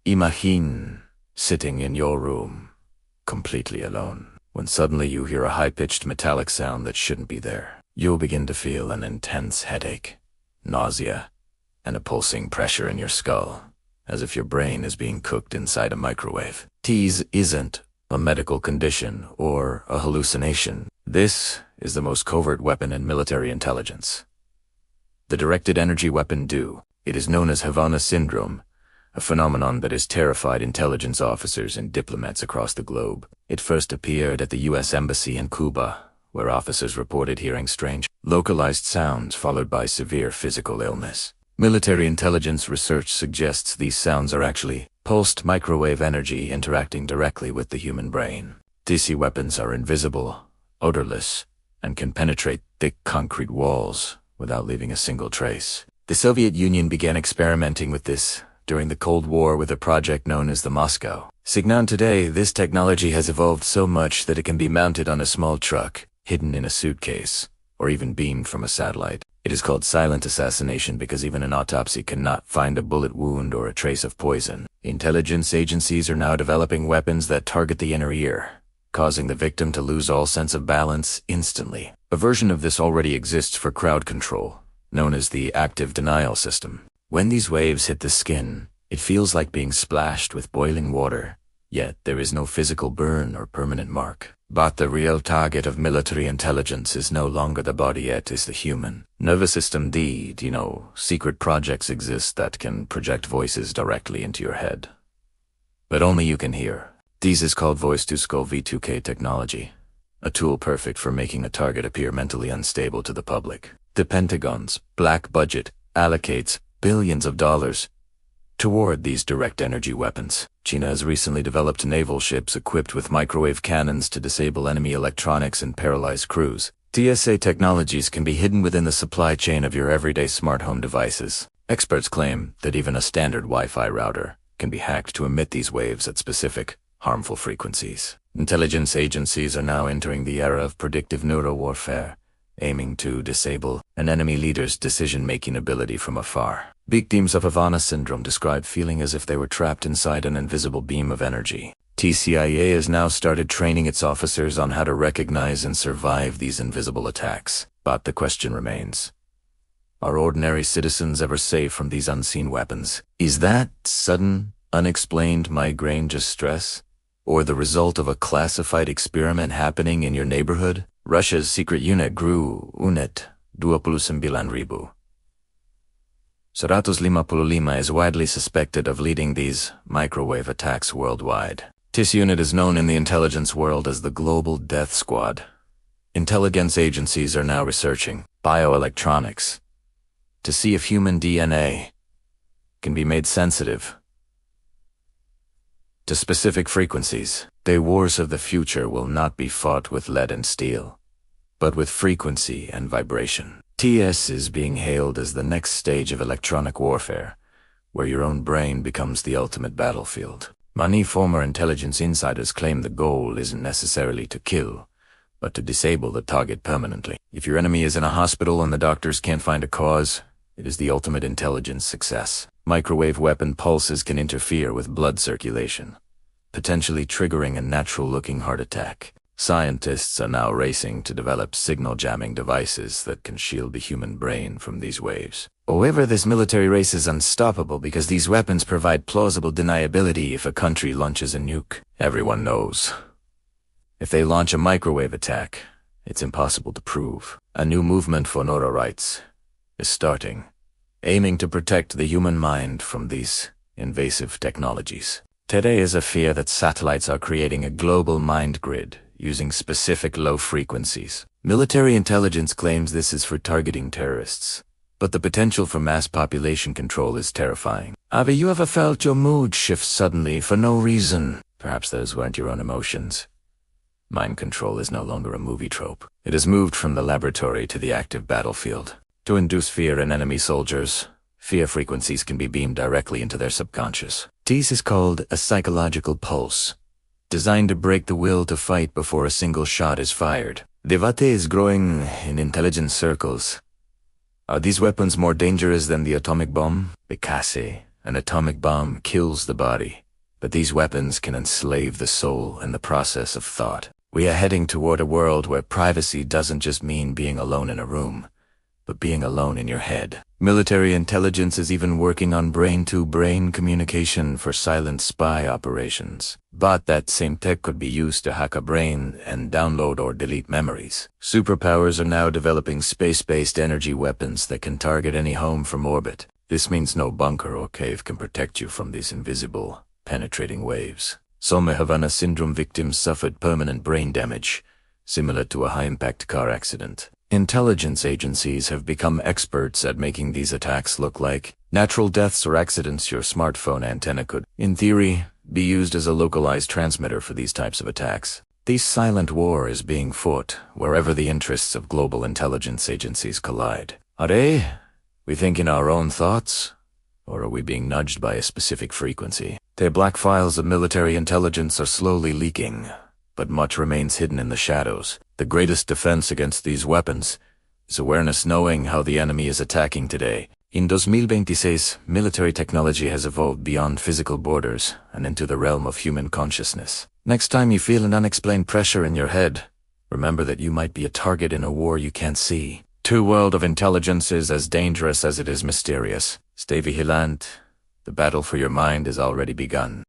Imagine sitting in your room, completely alone, when suddenly you hear a high-pitched metallic sound that shouldn't be there. You'll begin to feel an intense headache, nausea, and a pulsing pressure in your skull, as if your brain is being cooked inside a microwave. This isn't a medical condition or a hallucination. This is the most covert weapon in military intelligence. The directed energy weapon DEW. It is known as Havana Syndrome, a phenomenon that has terrified intelligence officers and diplomats across the globe. It first appeared at the U.S. Embassy in Cuba, where officers reported hearing strange, localized sounds followed by severe physical illness. Military intelligence research suggests these sounds are actually pulsed microwave energy interacting directly with the human brain. DC weapons are invisible, odorless, and can penetrate thick concrete walls without leaving a single trace. The Soviet Union began experimenting with this during the Cold War with a project known as the Moscow Signal. Today, this technology has evolved so much that it can be mounted on a small truck, hidden in a suitcase, or even beamed from a satellite. It is called silent assassination because even an autopsy cannot find a bullet wound or a trace of poison. Intelligence agencies are now developing weapons that target the inner ear, causing the victim to lose all sense of balance instantly. A version of this already exists for crowd control, known as the active denial system. When these waves hit the skin, it feels like being splashed with boiling water, yet there is no physical burn or permanent mark. But the real target of military intelligence is no longer the body, it is the human nervous system. Secret projects exist that can project voices directly into your head, but only you can hear. This is called voice-to-skull V2K technology, a tool perfect for making a target appear mentally unstable to the public. The Pentagon's black budget allocates billions of dollars toward these direct energy weapons. China has recently developed naval ships equipped with microwave cannons to disable enemy electronics and paralyze crews. TSA technologies can be hidden within the supply chain of your everyday smart home devices. Experts claim that even a standard Wi-Fi router can be hacked to emit these waves at specific, harmful frequencies. Intelligence agencies are now entering the era of predictive neurowarfare, aiming to disable an enemy leader's decision-making ability from afar. Victims of Havana Syndrome describe feeling as if they were trapped inside an invisible beam of energy. TCIA has now started training its officers on how to recognize and survive these invisible attacks. But the question remains, are ordinary citizens ever safe from these unseen weapons? Is that sudden, unexplained migraine just stress? Or the result of a classified experiment happening in your neighborhood? Russia's secret unit GRU, UNIT 29,000. 155 is widely suspected of leading these microwave attacks worldwide. This unit is known in the intelligence world as the Global Death Squad. Intelligence agencies are now researching bioelectronics to see if human DNA can be made sensitive to specific frequencies. The wars of the future will not be fought with lead and steel, but with frequency and vibration. TS is being hailed as the next stage of electronic warfare, where your own brain becomes the ultimate battlefield. Many former intelligence insiders claim the goal isn't necessarily to kill, but to disable the target permanently. If your enemy is in a hospital and the doctors can't find a cause, it is the ultimate intelligence success. Microwave weapon pulses can interfere with blood circulation, potentially triggering a natural-looking heart attack. Scientists are now racing to develop signal-jamming devices that can shield the human brain from these waves. However, this military race is unstoppable because these weapons provide plausible deniability if a country launches a nuke. Everyone knows, if they launch a microwave attack, it's impossible to prove. A new movement for Nora rights is starting, aiming to protect the human mind from these invasive technologies. Today is a fear that satellites are creating a global mind grid using specific low frequencies. Military intelligence claims this is for targeting terrorists, but the potential for mass population control is terrifying. Have you ever felt your mood shift suddenly for no reason? Perhaps those weren't your own emotions. Mind control is no longer a movie trope. It has moved from the laboratory to the active battlefield. To induce fear in enemy soldiers, fear frequencies can be beamed directly into their subconscious. This is called a psychological pulse, designed to break the will to fight before a single shot is fired. Debate is growing in intelligence circles. Are these weapons more dangerous than the atomic bomb? Because An atomic bomb kills the body, but these weapons can enslave the soul in the process of thought. We are heading toward a world where privacy doesn't just mean being alone in a room, but being alone in your head. Military intelligence is even working on brain-to-brain communication for silent spy operations. But that same tech could be used to hack a brain and download or delete memories. Superpowers are now developing space-based energy weapons that can target any home from orbit. This means no bunker or cave can protect you from these invisible, penetrating waves. Some Havana Syndrome victims suffered permanent brain damage, similar to a high-impact car accident. Intelligence agencies have become experts at making these attacks look like natural deaths or accidents your smartphone antenna could, in theory, be used as a localized transmitter for these types of attacks. This silent war is being fought wherever the interests of global intelligence agencies collide. Are we thinking our own thoughts? Or are we being nudged by a specific frequency? The black files of military intelligence are slowly leaking, but much remains hidden in the shadows. The greatest defense against these weapons is awareness, knowing how the enemy is attacking today. In 2026, military technology has evolved beyond physical borders and into the realm of human consciousness. Next time you feel an unexplained pressure in your head, remember that you might be a target in a war you can't see. The world of intelligence is as dangerous as it is mysterious. Stay vigilant. The battle for your mind has already begun.